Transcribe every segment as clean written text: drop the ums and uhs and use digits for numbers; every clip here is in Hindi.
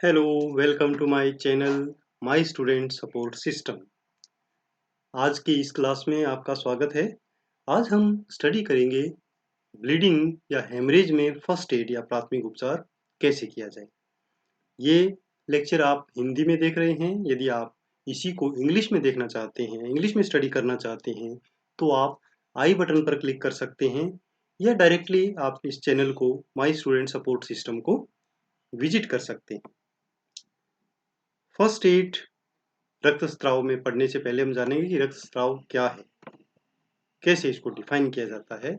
Hello, welcome to my channel my student support system. आज की इस क्लास में आपका स्वागत है। आज हम स्टडी करेंगे ब्लीडिंग या हेमरेज में फर्स्ट एड या प्राथमिक उपचार कैसे किया जाए। ये लेक्चर आप हिंदी में देख रहे हैं। यदि आप इसी को इंग्लिश में देखना चाहते हैं, इंग्लिश में स्टडी करना चाहते हैं, तो आप आई बटन पर क्लिक कर सकते हैं या डायरेक्टली आप इस चैनल को माय स्टूडेंट सपोर्ट सिस्टम को विजिट कर सकते हैं। फर्स्ट एड रक्तस्राव में पढ़ने से पहले हम जानेंगे कि रक्तस्राव क्या है, कैसे इसको डिफाइन किया जाता है।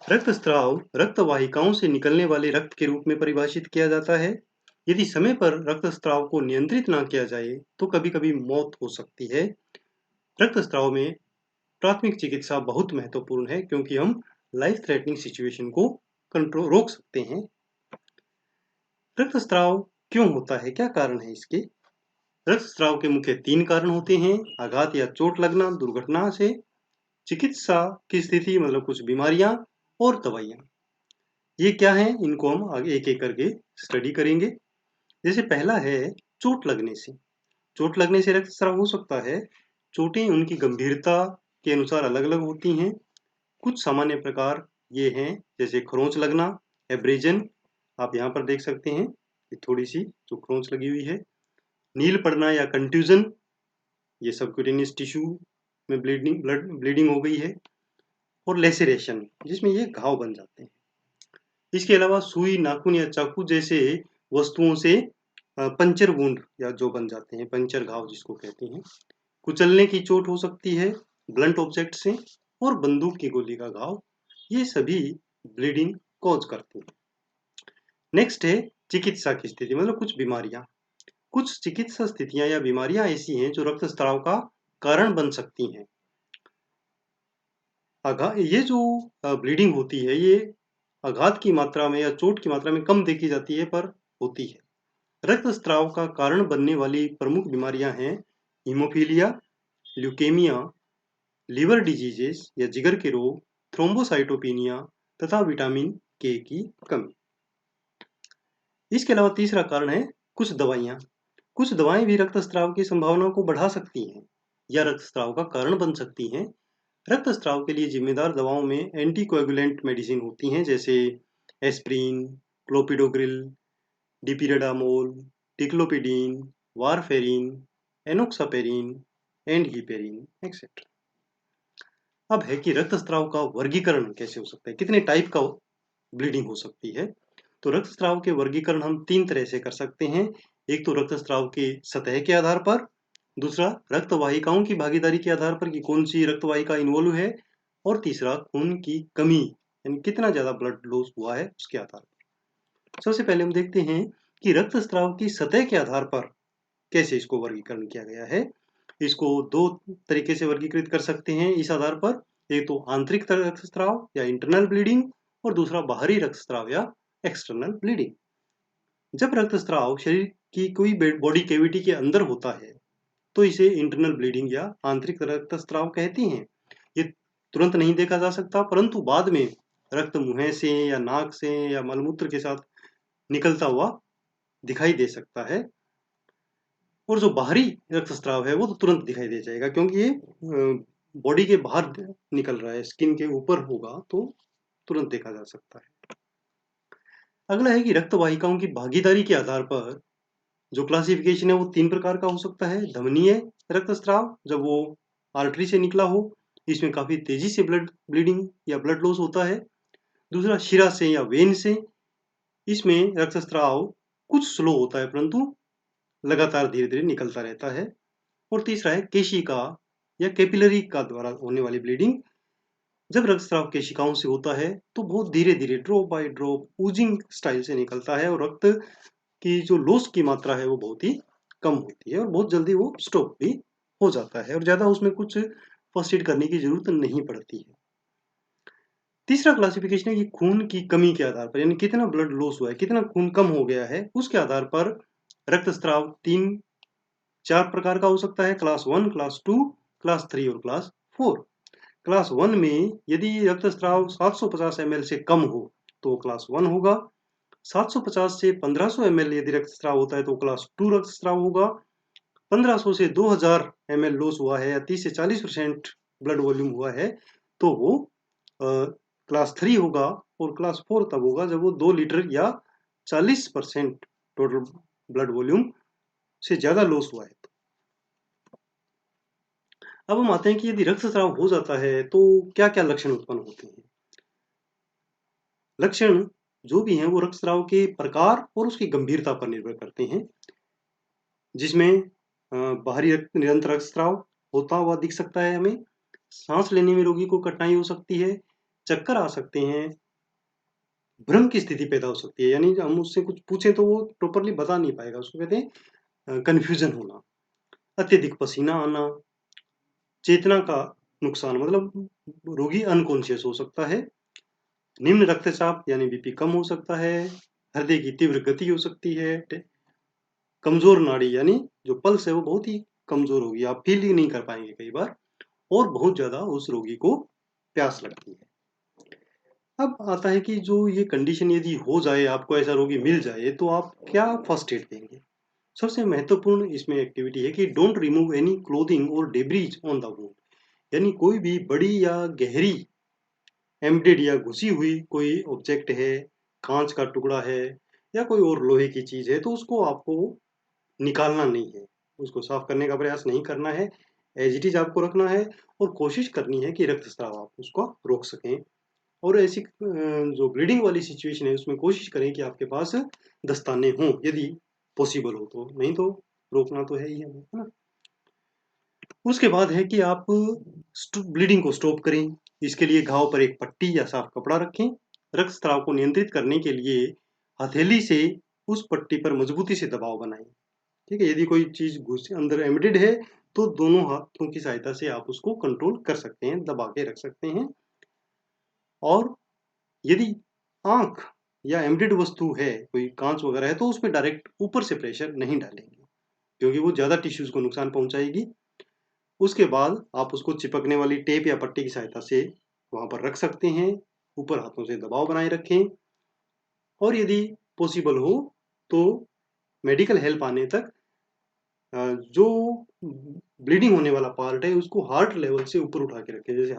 रक्तस्राव रक्त वाहिकाओं से निकलने वाले रक्त के रूप में परिभाषित किया जाता है। यदि समय पर रक्तस्राव को नियंत्रित ना किया जाए तो कभी-कभी मौत हो सकती है। रक्तस्राव में प्राथमिक चिकित्सा बहुत महत्वपूर्ण है क्योंकि हम लाइफ थ्रेटनिंग सिचुएशन को रोक सकते हैं। रक्तस्राव क्यों होता है, क्या कारण है इसके? रक्तस्राव के मुख्य 3 कारण होते हैं: आघात या चोट लगना, दुर्घटना से, चिकित्सा की स्थिति मतलब कुछ बीमारियां और दवाइयां। ये क्या है, इनको हम आगे एक-एक करके स्टडी करेंगे। जैसे पहला है चोट लगने से। चोट लगने से रक्तस्राव हो सकता है। चोटें उनकी गंभीरता के अनुसार अलग-अलग होती हैं। कुछ सामान्य प्रकार ये हैं, जैसे खरोंच लगना, एब्रेजन, आप यहाँ पर देख सकते हैं, ये थोड़ी सी जो खरोंच लगी हुई है। नील पड़ना या कंट्यूजन, ये सबक्यूटेनियस टिश्यू में ब्लीडिंग हो गई है। और लेसेरेशन, जिसमें ये घाव बन जाते हैं। इसके अलावा सुई, नाखून या चाकू जैसे वस्तुओं से पंचर वुंड या जो बन जाते हैं, पंचर घाव जिसको कहते हैं। कुचलने की चोट हो सकती है ब्लंट ऑब्जेक्ट से, और बंदूक की गोली का घाव, ये सभी ब्लीडिंग कॉज करते हैं। नेक्स्ट है चिकित्सा की स्थिति, मतलब कुछ बीमारियां। कुछ चिकित्सा स्थितियां या बीमारियां ऐसी हैं जो रक्तस्राव का कारण बन सकती हैं। ये जो ब्लीडिंग होती है, ये आघात की मात्रा में या चोट की मात्रा में कम देखी जाती है, पर होती है। रक्तस्राव का कारण बनने वाली प्रमुख बीमारियां हैं हीमोफीलिया, ल्यूकेमिया, लिवर डिजीजेस या जिगर के रोग, थ्रोम्बोसाइटोपिनिया तथा विटामिन के की कमी। इसके अलावा तीसरा कारण है कुछ दवाइयां। कुछ दवाएं भी रक्तस्राव की संभावना को बढ़ा सकती हैं या रक्तस्राव का कारण बन सकती हैं। रक्तस्राव के लिए जिम्मेदार दवाओं में एंटीकोएगुलेंट मेडिसिन होती हैं, जैसे aspirin, clopidogrel, dipyridamole, ticlopidine, warfarin, enoxaparin and heparin etcetera. अब है कि रक्तस्राव का वर्गीकरण कैसे हो सकता है, कितने टाइप का ब्लीडिंग हो सकती है। तो रक्तस्राव के वर्गीकरण हम 3 तरह से कर सकते हैं। एक तो रक्तस्राव के सतह के आधार पर, दूसरा रक्त वाहिकाओं की भागीदारी के आधार पर कि कौन सी रक्त वाहिका इन्वॉल्व है, और तीसरा खून की कमी यानी कितना ज्यादा ब्लड लॉस हुआ है उसके आधार पर। सबसे पहले हम देखते हैं कि रक्तस्राव की सतह के आधार पर कैसे इसको वर्गीकरण किया गया है। इसको 2 तरीके से वर्गीकृत कर सकते हैं इस आधार पर। एक तो आंतरिक रक्तस्राव या इंटरनल ब्लीडिंग, और दूसरा बाहरी रक्तस्राव या एक्सटर्नल ब्लीडिंग। जब रक्तस्राव शरीर की कोई बॉडी कैविटी के अंदर होता है तो इसे इंटरनल ब्लीडिंग या आंतरिक रक्तस्राव कहते हैं। ये तुरंत नहीं देखा जा सकता, परंतु बाद में रक्त मुंह से या नाक से या मलमूत्र के साथ निकलता हुआ दिखाई दे सकता है। और जो बाहरी रक्तस्राव है वो तो तुरंत दिखाई दे जाएगा, क्योंकि ये बॉडी के बाहर निकल रहा है, स्किन के ऊपर होगा तो तुरंत देखा जा सकता है। अगला है कि रक्त वाहिकाओं की भागीदारी के आधार पर जो क्लासिफिकेशन है वो 3 प्रकार का हो सकता है। धमनीय रक्तस्राव, जब वो आर्टरी से निकला हो, इसमें काफी तेजी से ब्लीडिंग या ब्लड लॉस होता है। दूसरा शिरा से या वेन से, इसमें रक्तस्राव कुछ स्लो होता है परंतु लगातार धीरे धीरे निकलता रहता है। और तीसरा है केशिका या कैपिलरी का द्वारा होने वाली ब्लीडिंग। जब रक्तस्राव केशिकाओं से होता है तो बहुत धीरे धीरे drop by drop oozing style से निकलता है, और रक्त की जो लॉस की मात्रा है वो बहुत ही कम होती है और बहुत जल्दी वो स्टॉप भी हो जाता है, और ज्यादा उसमें कुछ फर्स्ट एड करने की जरूरत नहीं पड़ती है। तीसरा क्लासिफिकेशन है कि खून की कमी के आधार पर, यानी कितना ब्लड लॉस हुआ है, कितना खून कम हो गया है, उसके आधार पर रक्तस्राव 3-4 प्रकार का हो सकता है: क्लास 1, क्लास 2, क्लास 3 और क्लास 4। क्लास 1 में यदि रक्तस्राव 750 ml से कम हो तो क्लास 1 होगा। 750 से 1500 ml यदि रक्तस्राव होता है तो क्लास 2 रक्तस्राव होगा। 1500 से 2000 ml लॉस हुआ है या 30 से 40% ब्लड वॉल्यूम हुआ है तो वो क्लास 3 होगा। और क्लास 4 तब होगा जब वो 2 लीटर या 40% टोटल ब्लड वॉल्यूम से ज़्यादा लॉस हुआ है। अब हम आते हैं कि यदि रक्तस्राव हो जाता है तो क्या-क्या लक्षण उत्पन्न होते हैं। लक्षण जो भी हैं वो रक्तस्राव के प्रकार और उसकी गंभीरता पर निर्भर करते हैं, जिसमें बाहरी निरंतर रक्तस्राव होता हुआ दिख सकता है हमें, सांस लेने में रोगी को कठिनाई हो सकती है, चक्कर आ सकते हैं, भ्रम की स्थिति पैदा हो सकती है, यानी हम उससे कुछ पूछें तो वो प्रॉपरली बता नहीं पाएगा, उसको कहते हैं कन्फ्यूजन होना, अत्यधिक पसीना आना, चेतना का नुकसान मतलब रोगी अनकॉन्शियस हो सकता है, निम्न रक्तचाप यानी बीपी कम हो सकता है, हृदय की तीव्र गति हो सकती है, कमजोर नाड़ी यानी जो पल्स है वो बहुत ही कमजोर होगी, आप फील ही नहीं कर पाएंगे कई बार, और बहुत ज्यादा उस रोगी को प्यास लगती है। अब आता है कि जो ये कंडीशन यदि हो जाए, आपको ऐसा रोगी मिल जाए तो आप क्या फर्स्ट एड देंगे। सबसे महत्वपूर्ण इसमें एक्टिविटी है कि डोंट रिमूव एनी क्लोथिंग और डेब्रीज ऑन द वुंड, यानी कोई भी बड़ी या गहरी एम्बेडेड या घुसी हुई कोई ऑब्जेक्ट है, कांच का टुकड़ा है या कोई और लोहे की चीज है, तो उसको आपको निकालना नहीं है, उसको साफ करने का प्रयास नहीं करना है, एज इट इज आपको रखना है और कोशिश करनी है कि रक्तस्राव आप उसको रोक सकें। और ऐसी जो ब्लीडिंग वाली सिचुएशन है उसमें कोशिश करें कि आपके पास दस्ताने हों यदि पॉसिबल हो तो, नहीं तो रोकना तो है ही हमें, है ना। उसके बाद है कि आप ब्लीडिंग को स्टॉप करें। इसके लिए घाव पर एक पट्टी या साफ कपड़ा रखें। रक्तस्राव को नियंत्रित करने के लिए हथेली से उस पट्टी पर मजबूती से दबाव बनाएं। ठीक है, यदि कोई चीज घुस अंदर एम्बेडेड है तो दोनों हाथों की सहायता से आप उसको कंट्रोल कर सकते हैं, दबा के रख सकते हैं। और यदि आंख या एम्बेडेड वस्तु है, कोई कांच वगैरह है, तो उसमें डायरेक्ट ऊपर से प्रेशर नहीं डालेंगे क्योंकि वो ज्यादा टिश्यूज को नुकसान पहुंचाएगी। उसके बाद आप उसको चिपकने वाली टेप या पट्टी की सहायता से वहां पर रख सकते हैं, ऊपर हाथों से दबाव बनाए रखें। और यदि पॉसिबल हो तो मेडिकल हेल्प आने तक जो ब्लीडिंग होने वाला पार्ट है उसको हार्ट लेवल से ऊपर उठा के रखें। जैसे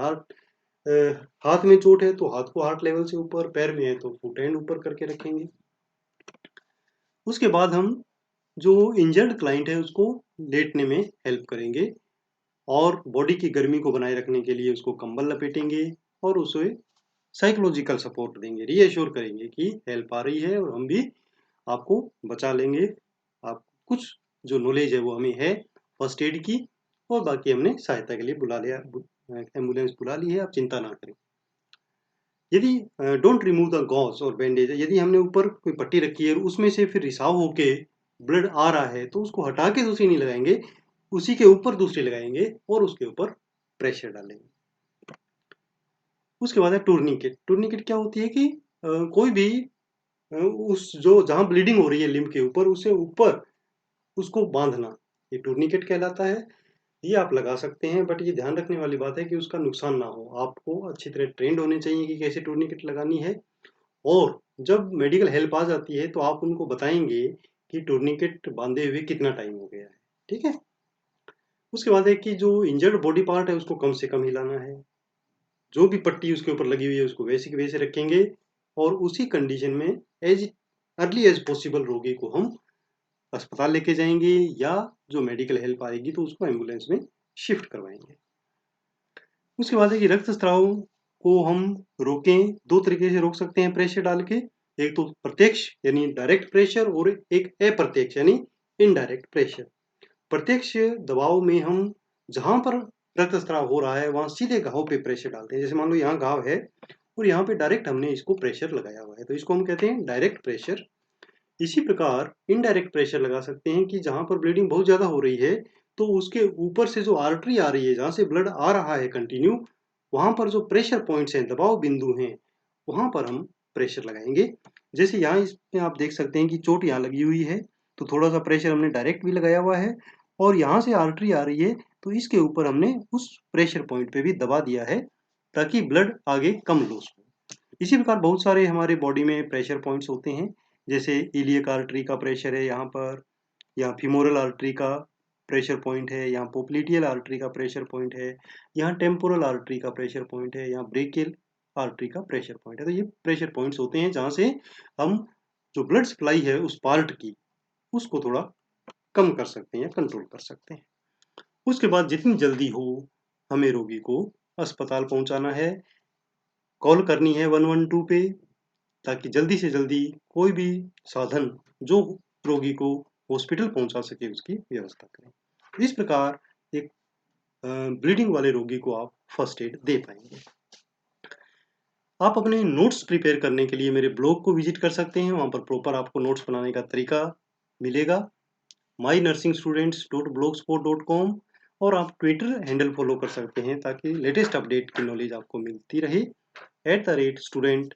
हाथ में चोट है तो हाथ को हार्ट लेवल से ऊपर, पैर में है तो फुट हैंड ऊपर करके रखेंगे। उसके बाद हम जो इंजर्ड क्लाइंट है उसको लेटने में हेल्प करेंगे और बॉडी की गर्मी को बनाए रखने के लिए उसको कंबल लपेटेंगे और उसे साइकोलॉजिकल सपोर्ट देंगे, रीएश्योर करेंगे कि हेल्प आ रही है और हम भी आपको बचा लेंगे। आप कुछ जो नॉलेज है वो हमें है फर्स्ट एड की, और बाकी हमने सहायता के लिए बुला लिया, एम्बुलेंस बुला ली है, आप चिंता ना करें। यदि डोंट रिमूव द गॉज और बैंडेज, यदि हमने ऊपर कोई पट्टी रखी है और उसमें से फिर रिसाव होके ब्लड आ रहा है तो उसको हटा के दूसरी नहीं लगाएंगे, उसी के ऊपर दूसरी लगाएंगे और उसके ऊपर प्रेशर डालेंगे। उसके बाद है टूर्निकेट। टूर्निकेट क्या होती है कि कोई भी उस जो जहां ब्लीडिंग हो रही है लिम्फ के ऊपर, उसे ऊपर उसको बांधना, ये टूर्निकेट कहलाता है। ये आप लगा सकते हैं, बट ये ध्यान रखने वाली बात है कि उसका नुकसान ना हो। आपको अच्छी तरह ट्रेंड होने चाहिए कि कैसे टूर्निकेट लगानी है, और जब मेडिकल हेल्प आ जाती है तो आप उनको बताएंगे कि टूर्निकेट बांधे हुए कितना टाइम हो गया है। ठीक है। उसके बाद है कि जो इंजर्ड बॉडी पार्ट है उसको कम से कम हिलाना है, जो भी पट्टी उसके ऊपर लगी हुई है उसको वैसे के वैसे रखेंगे, और उसी कंडीशन में एज अर्ली एज पॉसिबल रोगी को हम अस्पताल लेके जाएंगे या जो मेडिकल हेल्प आएगी तो उसको एम्बुलेंस में शिफ्ट करवाएंगे। उसके बाद है कि रक्तस्राव को हम रोकें, दो तरीके से रोक सकते हैं प्रेशर डाल के। एक तो प्रत्यक्ष यानी डायरेक्ट प्रेशर, और एक अप्रत्यक्ष यानी इनडायरेक्ट प्रेशर। प्रत्यक्ष दबाव में हम जहां पर रक्तस्राव हो रहा है वहां सीधे घाव पे प्रेशर डालते हैं। जैसे मान लो यहाँ घाव है और यहाँ पे डायरेक्ट हमने इसको प्रेशर लगाया हुआ है, तो इसको हम कहते हैं डायरेक्ट प्रेशर। इसी प्रकार इनडायरेक्ट प्रेशर लगा सकते हैं कि जहां पर ब्लीडिंग बहुत ज्यादा हो रही है तो उसके ऊपर से जो आर्टरी आ रही है, जहां से ब्लड आ रहा है कंटिन्यू, वहां पर जो प्रेशर पॉइंट्स हैं, दबाव बिंदु हैं, वहां पर हम प्रेशर लगाएंगे। जैसे यहाँ इसमें आप देख सकते हैं कि चोट यहाँ लगी हुई है तो थोड़ा सा प्रेशर हमने डायरेक्ट भी लगाया हुआ है, और यहाँ से आर्टरी आ रही है तो इसके ऊपर हमने उस प्रेशर पॉइंट पे भी दबा दिया है ताकि ब्लड आगे कम लॉस हो। इसी प्रकार बहुत सारे हमारे बॉडी में प्रेशर पॉइंट्स होते हैं, जैसे इलियक आर्टरी का प्रेशर है यहाँ पर, यहाँ फीमोरल आर्टरी का प्रेशर पॉइंट है, यहाँ पोप्लिटियल आर्टरी का प्रेशर पॉइंट है, यहाँ टेम्पोरल आर्टरी का प्रेशर पॉइंट है, यहाँ ब्रेकियल आर्टरी का प्रेशर पॉइंट है। तो ये प्रेशर पॉइंट्स होते हैं जहाँ से हम जो ब्लड सप्लाई है उस पार्ट की, उसको थोड़ा कम कर सकते हैं, कंट्रोल कर सकते हैं। उसके बाद जितनी जल्दी हो हमें रोगी को अस्पताल पहुंचाना है, कॉल करनी है 112 पे, ताकि जल्दी से जल्दी कोई भी साधन जो रोगी को हॉस्पिटल पहुंचा सके उसकी व्यवस्था करें। इस प्रकार एक ब्लीडिंग वाले रोगी को आप फर्स्ट एड दे पाएंगे। आप अपने नोट्स प्रिपेयर करने के लिए मेरे ब्लॉग को विजिट कर सकते हैं, वहाँ पर प्रॉपर आपको नोट्स बनाने का तरीका मिलेगा, mynursingstudents.blogspot.com, और आप ट्विटर हैंडल फॉलो कर सकते हैं ताकि लेटेस्ट अपडेट की नॉलेज आपको मिलती रहे @student_।